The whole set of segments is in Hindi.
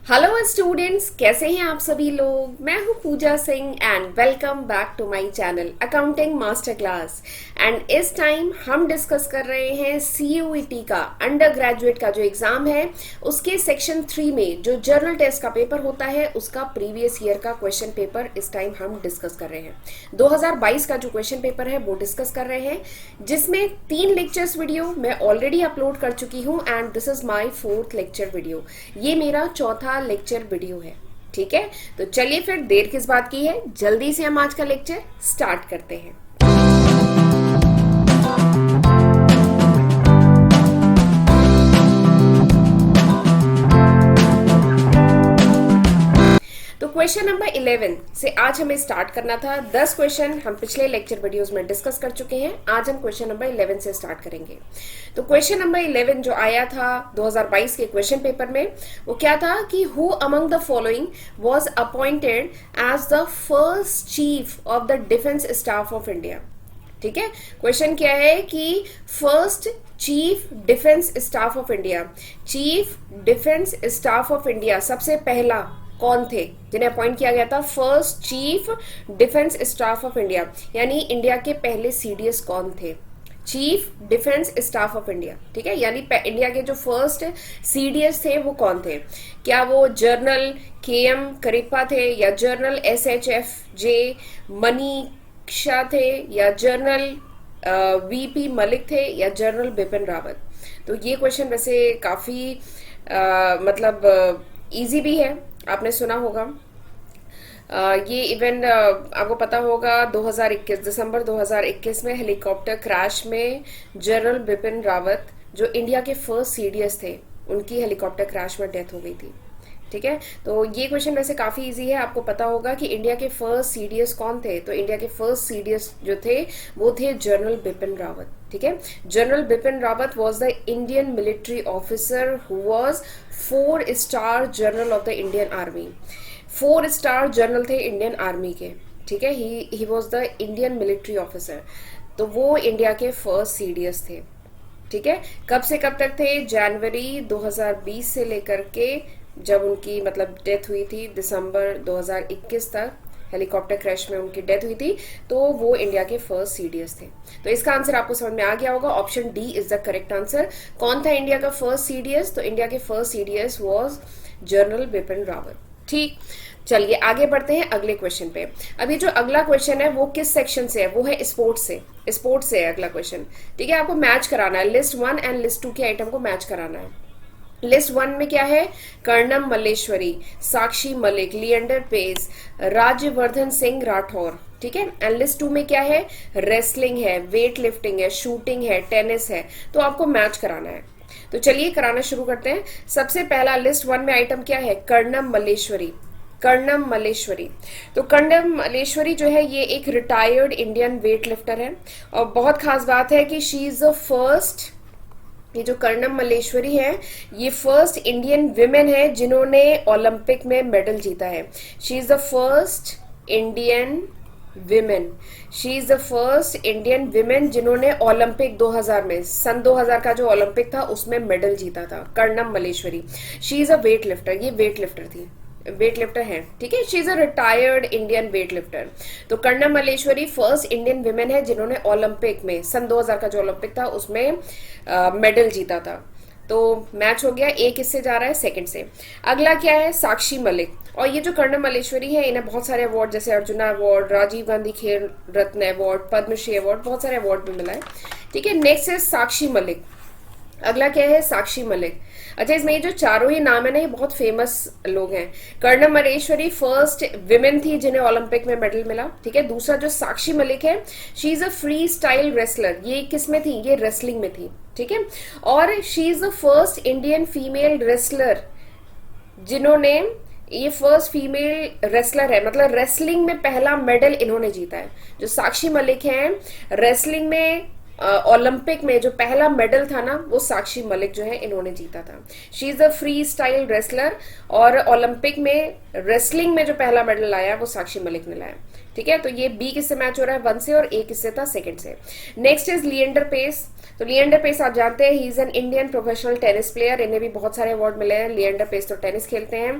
हेलो स्टूडेंट्स, कैसे हैं आप सभी लोग। मैं हूं Pooja Singh and welcome back to my channel accounting master class. And इस टाइम हम डिस्कस कर रहे हैं सीयूईटी का अंडर ग्रेजुएट का जो एग्जाम है उसके सेक्शन 3 में जो जर्नल टेस्ट का पेपर होता है उसका प्रीवियस ईयर का क्वेश्चन पेपर इस टाइम हम डिस्कस कर रहे हैं। 2022 का जो क्वेश्चन पेपर है वो डिस्कस कर रहे हैं, जिसमें 3 लेक्चर्स वीडियो मैं ऑलरेडी अपलोड कर चुकी हूँ and this is my 4th lecture video. ये मेरा चौथा लेक्चर वीडियो है। ठीक है, तो चलिए फिर देर किस बात की है, जल्दी से हम आज का लेक्चर स्टार्ट करते हैं। तो क्वेश्चन नंबर 11 से आज हमें स्टार्ट करना था। 10 क्वेश्चन हम पिछले लेक्चर वीडियोस में डिस्कस कर चुके हैं। आज हम क्वेश्चन नंबर 11 से स्टार्ट करेंगे। तो क्वेश्चन नंबर 11 जो आया था 2022 के क्वेश्चन पेपर में, वो क्या था कि who among the following was appointed as the first chief of the defence staff of India. ठीक है, क्वेश्चन क्या है कि first chief defence staff of India, chief defence staff of India सबसे पहला कौन थे जिन्हें अपॉइंट किया गया था। First chief defence staff of India यानी इंडिया के पहले सीडीएस कौन थे, chief defence staff of India. ठीक है, यानी इंडिया के जो फर्स्ट सीडीएस थे वो कौन थे। क्या वो जनरल केएम करिप्पा थे, या जनरल एसएचएफ जे मनीषा थे, या जनरल वीपी मलिक थे, या जनरल बिपिन रावत। तो ये क्वेश्चन वैसे काफी मतलब इजी भी है, आपने सुना होगा। ये इवेंट आपको पता होगा 2021 दिसंबर 2021 में हेलीकॉप्टर क्रैश में जनरल बिपिन रावत जो इंडिया के फर्स्ट सीडीएस थे उनकी हेलीकॉप्टर क्रैश में डेथ हो गई थी। ठीक है, तो ये क्वेश्चन वैसे काफी इजी है। आपको पता होगा कि इंडिया के फर्स्ट सीडीएस कौन थे। तो इंडिया के फर्स्ट सीडीएस जो थे वो थे जनरल बिपिन रावत। ठीक है, general Bipin Rawat was the Indian military officer who was 4-स्टार general of the Indian army. 4-स्टार general थे इंडियन आर्मी के। ठीक है, he was the Indian military officer. तो वो इंडिया के फर्स्ट सीडीएस थे। ठीक है, कब से कब तक थे, जनवरी 2020 से लेकर के जब उनकी मतलब डेथ हुई थी दिसंबर 2021 तक हेलीकॉप्टर क्रैश में उनकी डेथ हुई थी, तो वो इंडिया के फर्स्ट सीडीएस थे। तो इसका आंसर आपको समझ में आ गया होगा, option D is the correct answer. कौन था इंडिया का फर्स्ट सीडीएस, तो इंडिया के first CDS was general Bipin Rawat. ठीक, चलिए आगे बढ़ते हैं अगले क्वेश्चन पे। अभी जो अगला क्वेश्चन है वो किस सेक्शन से है, वो है स्पोर्ट्स से। स्पोर्ट्स से है अगला क्वेश्चन। ठीक है, आपको मैच कराना है, लिस्ट 1 एंड लिस्ट 2 के आइटम को मैच कराना है। लिस्ट 1 में क्या है, कर्णम मल्लेश्वरी, साक्षी मलिक, लिएंडर पेस, राज्यवर्धन सिंह राठौर। ठीक है, एंड लिस्ट 2 में क्या है, रेसलिंग है, वेट लिफ्टिंग है, शूटिंग है, टेनिस है। तो आपको मैच कराना है। तो चलिए कराना शुरू करते हैं। सबसे पहला लिस्ट 1 में आइटम क्या है, कर्णम मल्लेश्वरी। कर्णम मल्लेश्वरी, तो कर्णम मल्लेश्वरी जो है ये एक रिटायर्ड इंडियन वेट लिफ्टर है। और बहुत खास बात है कि शी इज द फर्स्ट, ये जो कर्णम मल्लेश्वरी है ये फर्स्ट इंडियन विमेन है जिन्होंने ओलंपिक में मेडल जीता है। She is the first Indian women, she is the first Indian women जिन्होंने ओलंपिक 2000 में, सन 2000 का जो ओलंपिक था उसमें मेडल जीता था। Karnam Malleswari, she is a weight lifter, ये वेट लिफ्टर थी, वेट लिफ्टर है। ठीक है, she is a retired Indian weight lifter. तो Karnam Malleswari first Indian women है जिन्होंने ओलंपिक में, सन 2000 का जो ओलंपिक था उसमें मेडल जीता था। तो मैच हो गया, एक इससे जा रहा है सेकंड से। अगला क्या है, साक्षी मलिक। और ये जो कर्णम मल्लेश्वरी है इन्हें बहुत सारे अवार्ड जैसे अर्जुना अवार्ड, राजीव गांधी खेल रत्न अवार्ड, पद्मश्री अवार्ड, बहुत सारे अवार्ड भी मिला है। ठीक है, नेक्स्ट है साक्षी मलिक। अगला क्या है, साक्षी मलिक। अच्छा, इसमें ये जो चारों ही नाम है ना ये बहुत फेमस लोग हैं। कर्णम मल्लेश्वरी फर्स्ट विमेन थी जिन्हें ओलंपिक में मेडल मिला। ठीक है, दूसरा जो साक्षी मलिक है she is a free style wrestler, ये किस में थी, ये रेसलिंग में थी। ठीक है, और she is the first Indian female wrestler जिन्होंने, ये फर्स्ट फीमेल रेसलर है, मतलब रेसलिंग में पहला मेडल इन्होंने जीता है। जो साक्षी मलिक हैं रेसलिंग में ओलंपिक में जो पहला मेडल था ना वो साक्षी मलिक जो है इन्होंने जीता था। She is a free style wrestler और ओलंपिक में रेसलिंग में जो पहला मेडल लाया वो साक्षी मलिक ने लाया। ठीक है, तो ये बी किससे मैच हो रहा है, 1 से, और ए किससे था, सेकंड से। Next is Leander Paes. तो लिएंडर पेस आप जानते हैं, he is an Indian professional tennis player, इन्हें भी बहुत सारे अवार्ड मिले हैं। लिएंडर पेस तो टेनिस खेलते हैं।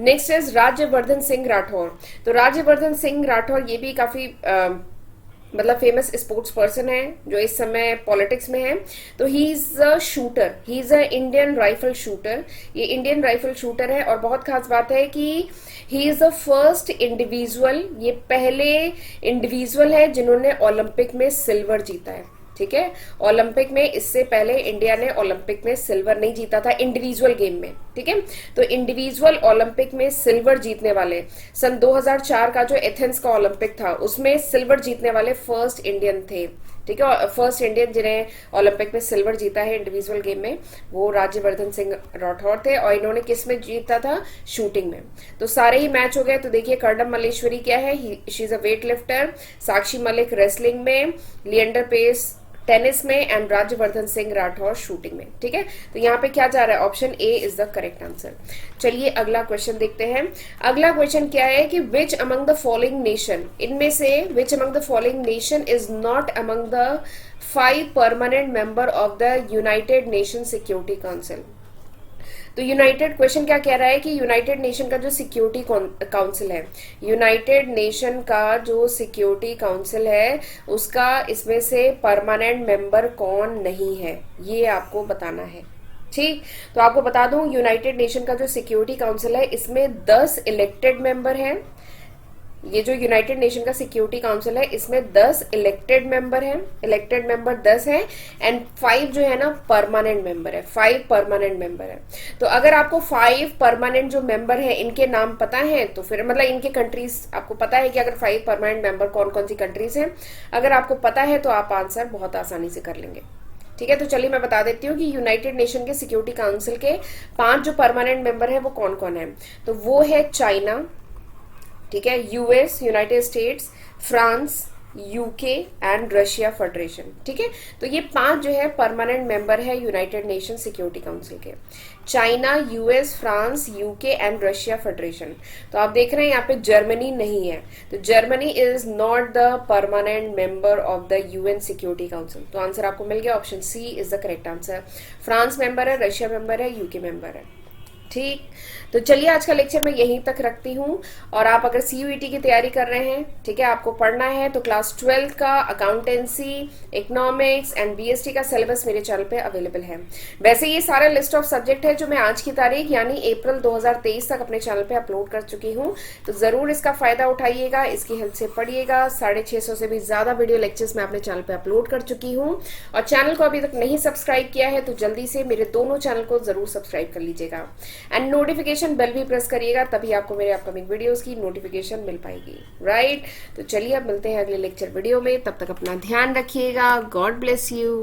Next is Rajyavardhan Singh Rathore. तो राज्यवर्धन सिंह राठौर ये भी काफी मतलब फेमस स्पोर्ट्स पर्सन है जो इस समय पॉलिटिक्स में है। तो he is a shooter, he is a Indian rifle shooter, ये इंडियन राइफल शूटर है। और बहुत खास बात है कि he is the first individual, ये पहले इंडिविजुअल है जिन्होंने ओलंपिक में सिल्वर जीता है। ठीक है, ओलंपिक में इससे पहले इंडिया ने ओलंपिक में सिल्वर नहीं जीता था इंडिविजुअल गेम में। ठीक है, तो इंडिविजुअल ओलंपिक में सिल्वर जीतने वाले, सन 2004 का जो एथेंस का ओलंपिक था उसमें सिल्वर जीतने वाले फर्स्ट इंडियन थे। ठीक है, और फर्स्ट इंडियन जिन्हें ओलंपिक में सिल्वर जीता है इंडिविजुअल गेम में, वो राज्यवर्धन सिंह राठौर थे। और इन्होंने किस में जीता था, शूटिंग में। तो सारे ही मैच हो गए। तो देखिए कर्णम मल्लेश्वरी क्या है, she is a weight lifter, Sakshi Malik wrestling में, लिएंडर पेस टेनिस में, एंड राज्यवर्धन सिंह राठौर शूटिंग में। ठीक है, तो यहाँ पे क्या जा रहा है, option A is the correct answer. चलिए अगला क्वेश्चन देखते हैं। अगला क्वेश्चन क्या है कि which among the following nation, इनमें से which among the following nation is not among the 5 permanent member of the United nation security council. तो यूनाइटेड, क्वेश्चन क्या कह रहा है कि यूनाइटेड नेशन का जो सिक्योरिटी काउंसिल है, यूनाइटेड नेशन का जो सिक्योरिटी काउंसिल है उसका इसमें से परमानेंट मेंबर कौन नहीं है, ये आपको बताना है। ठीक, तो आपको बता दूं यूनाइटेड नेशन का जो सिक्योरिटी काउंसिल है इसमें 10 इलेक्टेड मेंबर हैं। ये जो यूनाइटेड नेशन का सिक्योरिटी काउंसिल है इसमें 10 इलेक्टेड मेंबर हैं, इलेक्टेड मेंबर 10 हैं, एंड 5 जो है ना परमानेंट मेंबर है, 5 परमानेंट मेंबर है। तो अगर आपको 5 परमानेंट जो मेंबर है इनके नाम पता है तो फिर मतलब इनके कंट्रीज आपको पता है कि अगर 5 परमानेंट मेंबर कौन कौन सी कंट्रीज हैं, अगर आपको पता है तो आप आंसर बहुत आसानी से कर लेंगे। ठीक है, तो चलिए मैं बता देती हूँ कि यूनाइटेड नेशन के सिक्योरिटी काउंसिल के 5 जो परमानेंट मेंबर है वो कौन कौन है। तो वो है चाइना, ठीक है, US, United states, France, UK and Russia federation. ठीक है, तो ये 5 जो है परमानेंट मेंबर है यूनाइटेड नेशन सिक्योरिटी काउंसिल के, China, US, France, UK and Russia federation. तो आप देख रहे हैं यहाँ पे जर्मनी नहीं है, तो Germany is not the permanent member of the UN security council. तो आंसर आपको मिल गया, option C is the correct answer. France member है, रशिया मेंबर है, यूके मेंबर है। ठीक, तो चलिए आज का लेक्चर मैं यहीं तक रखती हूँ। और आप अगर सीयूईटी की तैयारी कर रहे हैं, ठीक है, आपको पढ़ना है, तो क्लास 12 का अकाउंटेंसी, इकोनॉमिक्स एंड बीएसटी का सिलेबस मेरे चैनल पे अवेलेबल है। वैसे ये सारा लिस्ट ऑफ सब्जेक्ट है जो मैं आज की तारीख यानी अप्रैल 2023 तक अपने चैनल पे अपलोड कर चुकी हूँ। तो जरूर इसका फायदा उठाइएगा, इसकी हेल्प से पढ़िएगा। 650 से भी ज्यादा वीडियो लेक्चर्स मैं अपने चैनल पे अपलोड कर चुकी हूँ। और चैनल को अभी तक नहीं सब्सक्राइब किया है तो जल्दी से मेरे दोनों चैनल को जरूर सब्सक्राइब कर लीजिएगा, एंड नोटिफिकेशन बेल भी प्रेस करिएगा, तभी आपको मेरे अपकमिंग वीडियोस की नोटिफिकेशन मिल पाएगी। राइट, तो चलिए अब मिलते हैं अगले लेक्चर वीडियो में, तब तक अपना ध्यान रखिएगा। God bless you.